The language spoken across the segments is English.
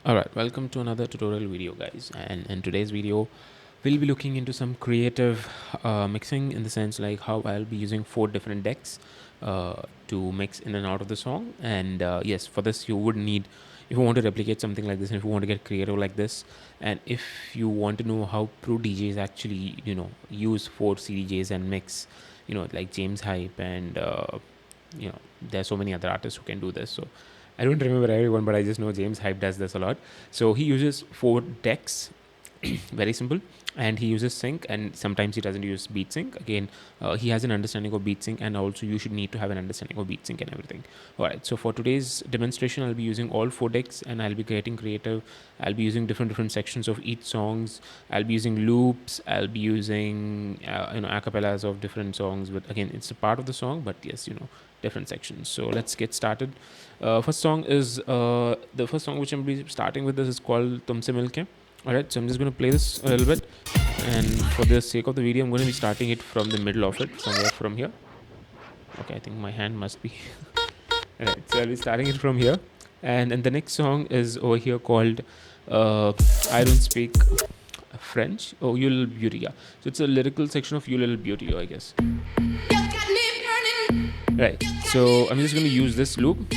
Alright, welcome to another tutorial video, guys. And in today's video, we'll be looking into some creative mixing, in the sense like how I'll be using 4 different decks to mix in and out of the song. And yes, for this you would need, if you want to replicate something like this, and if you want to get creative like this, and if you want to know how pro DJs actually use 4 CDJs and mix, like James Hype, and there are so many other artists who can do this. So I don't remember everyone, but I just know James Hype does this a lot. So he uses 4 decks, very simple, and he uses sync, and sometimes he doesn't use beat sync. Again, he has an understanding of beat sync, and also you should need to have an understanding of beat sync and everything. All right, so for today's demonstration, I'll be using all 4 decks, and I'll be getting creative. I'll be using different sections of each songs. I'll be using loops. I'll be using acapellas of different songs, but again, it's a part of the song, but yes, different sections. So let's get started. First song is the first song which I'm be starting with. This is called Tumse Milke. Alright, so I'm just going to play this a little bit, and for the sake of the video, I'm going to be starting it from the middle of it, somewhere from here. Okay, I think my hand must be alright, so I'll be starting it from here, and the next song is over here called I Don't Speak French. Oh, You Little Beauty. Yeah, so it's a lyrical section of You Little Beauty, I guess. Right, so I'm just going to use this loop.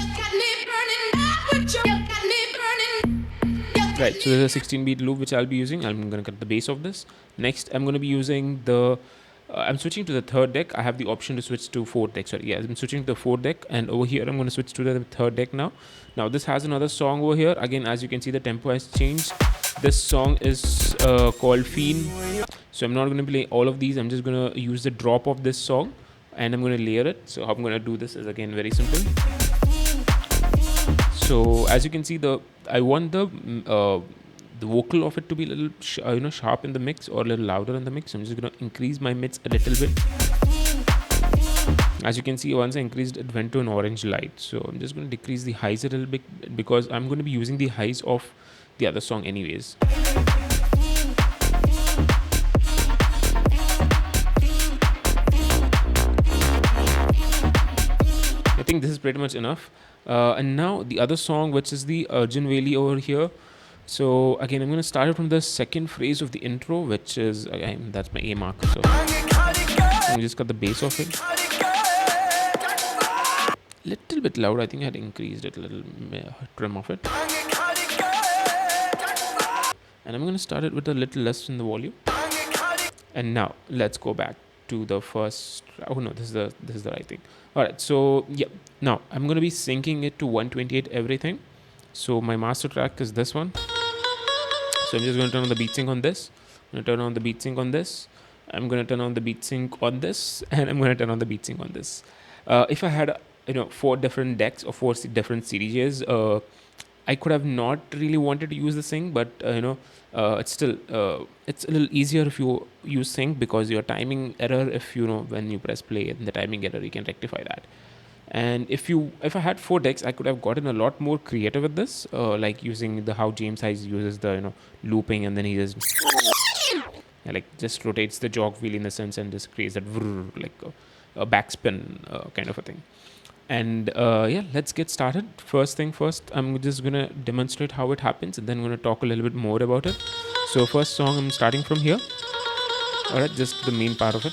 Right, so there's a 16-beat loop which I'll be using. I'm going to cut the bass of this. Next, I'm going to be using the I'm switching to the 3rd deck. I have the option to switch to 4th deck. Sorry, yeah, I'm switching to the 4th deck, and over here I'm going to switch to the 3rd deck now. Now this has another song over here. Again, as you can see, the tempo has changed. This song is called Fiend. So I'm not going to play all of these. I'm just going to use the drop of this song, and I'm going to layer it. So how I'm going to do this is, again, very simple. So as you can see, I want the vocal of it to be a little sharp in the mix, or a little louder in the mix. I'm just going to increase my mids a little bit. As you can see, once I increased, it went to an orange light. So I'm just going to decrease the highs a little bit, because I'm going to be using the highs of the other song anyways. I think this is pretty much enough. And now the other song, which is the Arjun Veli over here. So again, I'm going to start it from the second phrase of the intro, which is, again, that's my A mark. So let me just cut the bass of it. Little bit loud. I think I had increased it a little, trim of it. And I'm going to start it with a little less in the volume. And now let's go back to the first. Oh no, this is the right thing. All right, so yeah, now I'm going to be syncing it to 128 everything. So my master track is this one. So I'm just going to turn on the beat sync on this. I'm going to turn on the beat sync on this. I'm going to turn on the beat sync on this, and I'm going to turn on the beat sync on this. If I had 4 different decks or 4 different CDJs, I could have not really wanted to use the sync, but it's still it's a little easier if you use sync, because your timing error, if when you press play and the timing error, you can rectify that. And if I had 4 decks, I could have gotten a lot more creative with this, like using how James Hayes uses the looping, and then he just rotates the jog wheel in the sense, and just creates that like a backspin kind of a thing. And yeah, let's get started. First thing first, I'm just going to demonstrate how it happens, and then I'm going to talk a little bit more about it. So first song, I'm starting from here. Alright, just the main part of it.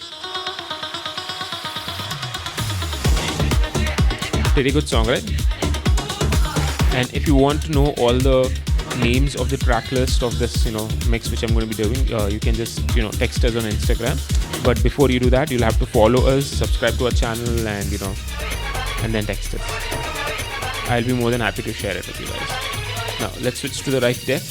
Pretty good song, right? And if you want to know all the names of the track list of this mix which I'm going to be doing, you can just text us on Instagram. But before you do that, you'll have to follow us, subscribe to our channel, and then text it. I'll be more than happy to share it with you guys. Now let's switch to the right deck.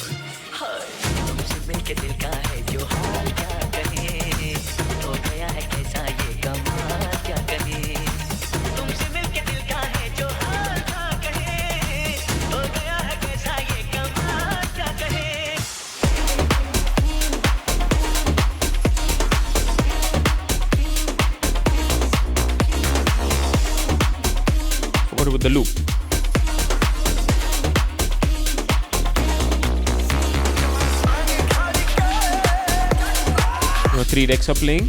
With the loop. 3 decks are playing.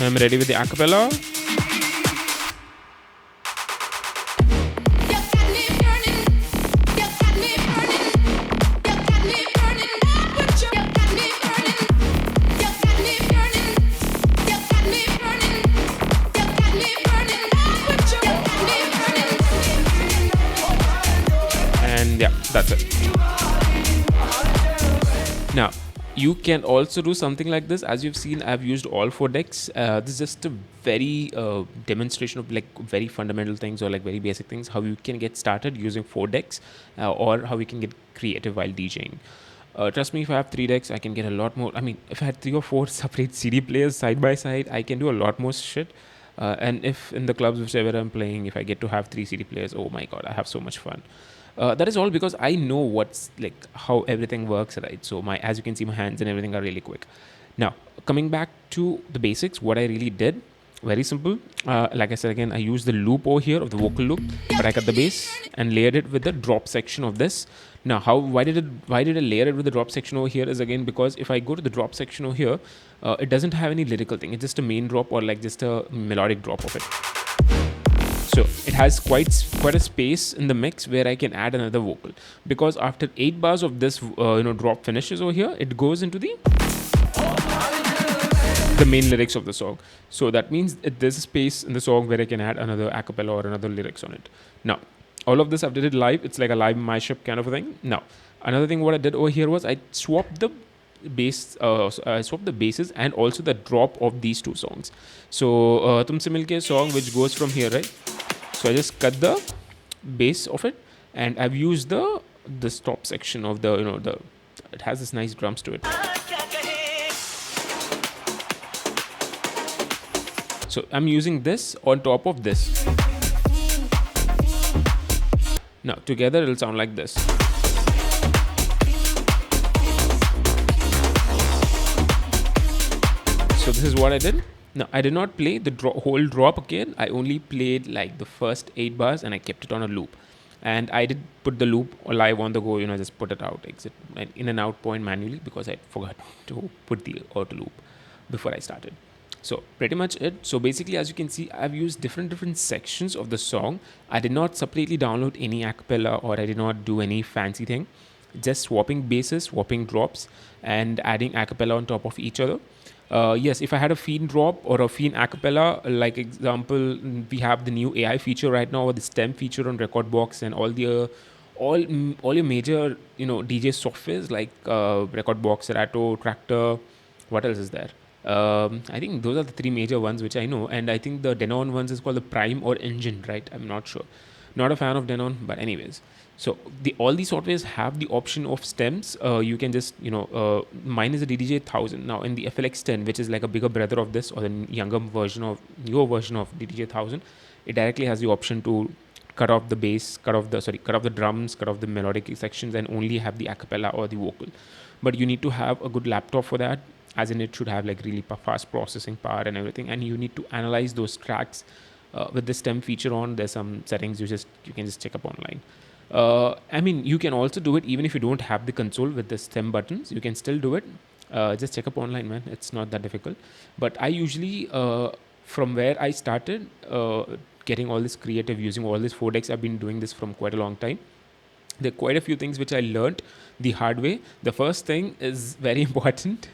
I'm ready with the acapella. And yeah, that's it. Now, you can also do something like this. As you've seen, I've used all 4 decks. This is just a very demonstration of like very fundamental things or like very basic things, how you can get started using 4 decks, or how you can get creative while DJing. Trust me, if I have 3 decks, I can get a lot more. I mean, if I had 3 or 4 separate CD players side by side, I can do a lot more shit. And if in the clubs whichever I'm playing, if I get to have 3 CD players, oh my god, I have so much fun. That is all because I know what's like how everything works, right? So as you can see, my hands and everything are really quick. Now, coming back to the basics, what I really did, very simple. Like I said again, I used the loop over here of the vocal loop, but I cut the bass and layered it with the drop section of this. Now, why did I layer it with the drop section over here is again because if I go to the drop section over here, it doesn't have any lyrical thing. It's just a main drop or like just a melodic drop of it. So it has quite a space in the mix where I can add another vocal, because after 8 bars of this drop finishes over here, it goes into the main lyrics of the song. So that means there's a space in the song where I can add another acapella or another lyrics on it. Now, all of this I've did it live. It's like a live mashup kind of a thing. Now, another thing what I did over here was I swapped the bass, I swapped the basses and also the drop of these 2 songs. So Tumse Milke song, which goes from here, right? So I just cut the bass of it, and I've used the stop section of the it has this nice drums to it. So I'm using this on top of this. Now together it'll sound like this. So this is what I did. Now, I did not play the whole drop again. I only played like the first 8 bars and I kept it on a loop. And I did put the loop live on the go, just put it out, exit, and in and out point manually because I forgot to put the auto loop before I started. So pretty much it. So basically, as you can see, I've used different sections of the song. I did not separately download any acapella or I did not do any fancy thing. Just swapping basses, swapping drops, and adding acapella on top of each other. Yes, if I had a fiend drop or a fiend acapella, like example, we have the new AI feature right now, or the stem feature on Recordbox and all your major DJ softwares like Recordbox, Serato, Tractor. What else is there? I think those are the 3 major ones which I know, and I think the Denon ones is called the Prime or Engine, right? I'm not sure. Not a fan of Denon, but anyways. So all these softwares have the option of stems. You can just, mine is a DDJ 1000. Now in the FLX 10, which is like a bigger brother of this or the newer version of DDJ 1000, it directly has the option to cut off the bass, cut off the drums, cut off the melodic sections and only have the acapella or the vocal. But you need to have a good laptop for that, as in it should have like really fast processing power and everything. And you need to analyze those tracks with the stem feature on. There's some settings you can just check up online. I mean, you can also do it even if you don't have the console with the stem buttons. You can still do it. Just check up online, man. It's not that difficult. But I usually, from where I started getting all this creative using all these 4 decks, I've been doing this from quite a long time. There are quite a few things which I learned the hard way. The first thing is very important.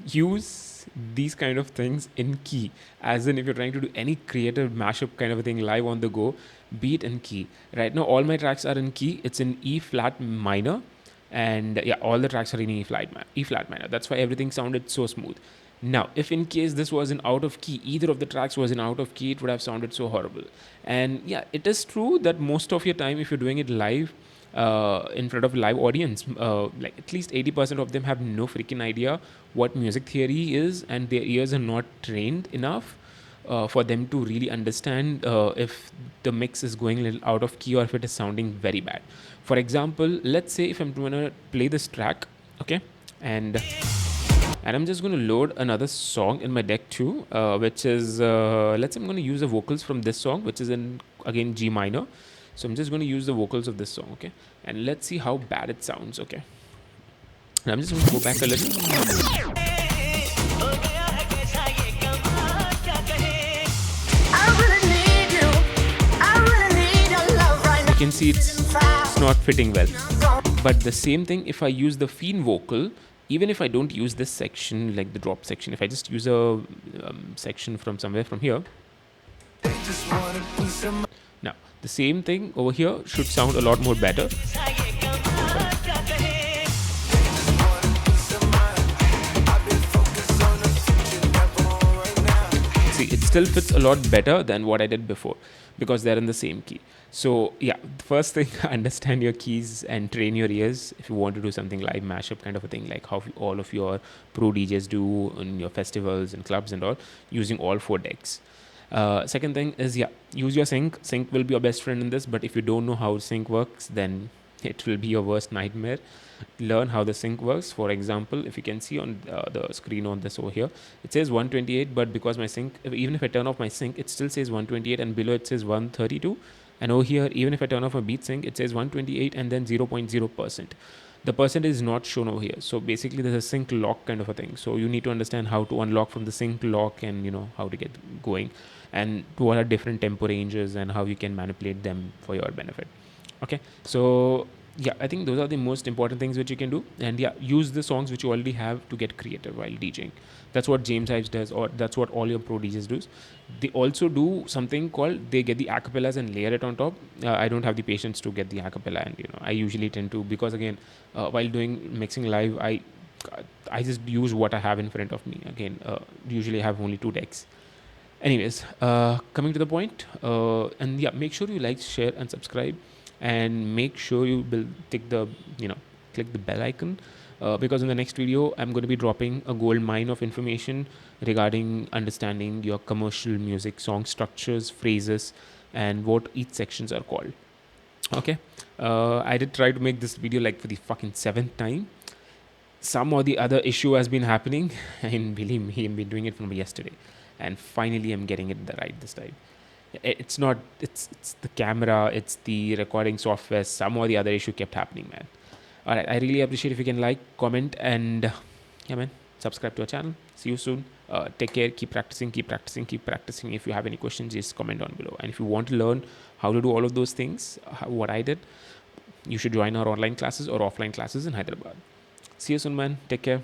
Use these kind of things in key, as in if you're trying to do any creative mashup kind of a thing live on the go, be it in key. Right now all my tracks are in key. It's in E flat minor, and yeah, all the tracks are in E flat minor. That's why everything sounded so smooth. Now if in case this was in out of key, either of the tracks was in out of key, it would have sounded so horrible. And yeah, it is true that most of your time if you're doing it live in front of a live audience, like at least 80% of them have no freaking idea what music theory is, and their ears are not trained enough for them to really understand if the mix is going a little out of key or if it is sounding very bad. For example, let's say if I'm going to play this track, okay, and I'm just going to load another song in my deck too, which is let's say I'm going to use the vocals from this song, which is in again G minor. So I'm just going to use the vocals of this song, okay? And let's see how bad it sounds, okay? And I'm just going to go back a little. can see it's not fitting well. But the same thing if I use the fiend vocal, even if I don't use this section, like the drop section, if I just use a section from somewhere from here, now the same thing over here should sound a lot more better. See, it still fits a lot better than what I did before because they're in the same key. So yeah, the first thing, understand your keys and train your ears if you want to do something live mashup kind of a thing, like how all of your pro DJs do in your festivals and clubs and all, using all 4 decks. Second thing is, yeah, use your sync. Sync will be your best friend in this, but if you don't know how sync works, then it will be your worst nightmare. Learn how the sync works. For example, if you can see on the screen on this over here, it says 128, but because my sync, even if I turn off my sync, it still says 128, and below it says 132. And over here, even if I turn off my beat sync, it says 128 and then 0.0%. The percentage is not shown over here. So basically there's a sync lock kind of a thing. So you need to understand how to unlock from the sync lock, and how to get going, and what are different tempo ranges and how you can manipulate them for your benefit. Okay, so yeah, I think those are the most important things which you can do. And yeah, use the songs which you already have to get creative while DJing. That's what James Ives does, or that's what all your pro DJs do. They also do something called, they get the acapellas and layer it on top. I don't have the patience to get the acapella, and I usually tend to, because again, while doing mixing live, I just use what I have in front of me. Again, usually I have only 2 decks. Anyways, coming to the point, and yeah, make sure you like, share, and subscribe, and make sure you click the bell icon, because in the next video I'm going to be dropping a gold mine of information regarding understanding your commercial music song structures, phrases, and what each sections are called. Okay, I did try to make this video like for the fucking 7th time. Some or the other issue has been happening, and believe me, I've been doing it from yesterday, and finally I'm getting it right this time. It's not, it's the camera, it's the recording software. Some or the other issue kept happening, man. All right, I really appreciate if you can like, comment, and yeah, man, subscribe to our channel. See you soon. Take care. Keep practicing, keep practicing, keep practicing. If you have any questions, just comment down below. And if you want to learn how to do all of those things, what I did, you should join our online classes or offline classes in Hyderabad. See you soon, man. Take care.